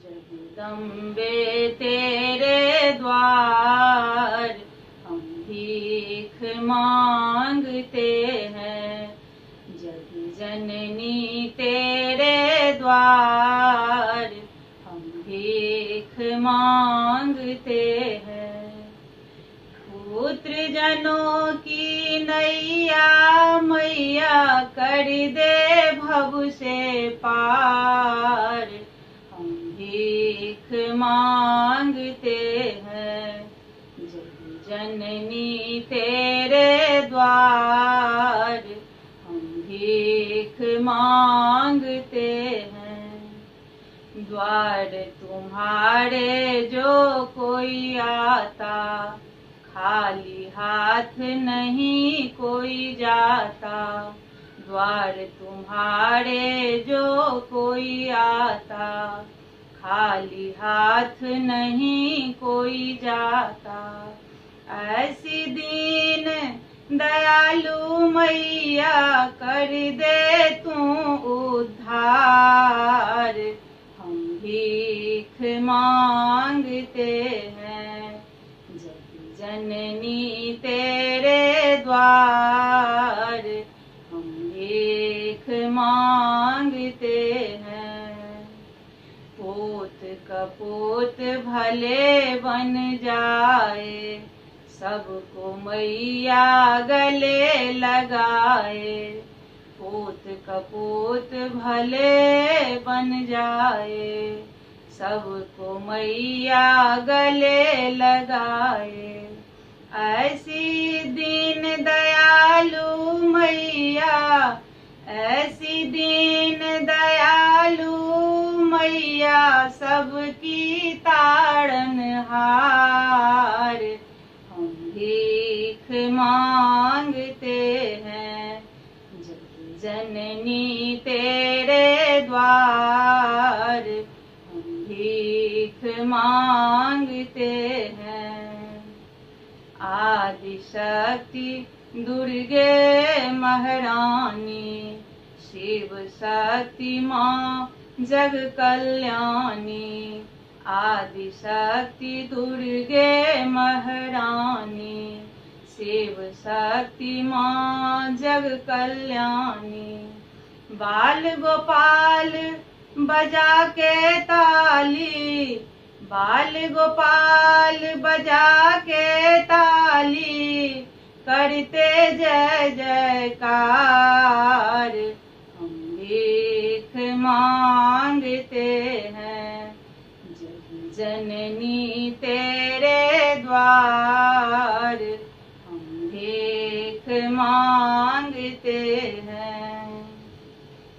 जगदम्बे तेरे द्वार हम भीख मांगते हैं। जग जननी तेरे द्वार हम भीख मांगते हैं। पुत्र जनों की नैया मैया कर दे भव से पार हम भीख मांगते हैं। जग जननी तेरे द्वार हम भीख मांगते हैं। द्वार तुम्हारे जो कोई आता खाली हाथ नहीं कोई जाता। द्वार तुम्हारे जो कोई आता खाली हाथ नहीं कोई जाता। ऐसी दीन दयालु मैया कर दे तू उद्धार हम भीख मांगते हैं। जग जननी तेरे द्वार हम भीख मांगते हैं। पोत कपूत भले बन जाए सबको मैया गले लगाए। पोत कपूत भले बन जाए सबको मैया गले लगाए। ऐसी दीन दयालु मैया ऐसी दीन दयालु मैया सबकी ताड़नहार हम भीख मांगते हैं। जग जननी तेरे द्वार हम भीख मांगते हैं। आदि शक्ति दुर्गे महारानी शिव शक्ति माँ जग कल्याणी। आदि शक्ति दुर्गे महारानी शिव शक्ति माँ जग कल्याणी। बाल गोपाल बजा के ताली बाल गोपाल बजा के ताली करते जय जयकार हम भीख मांगते हैं। जग जननी तेरे द्वार हम भीख मांगते हैं।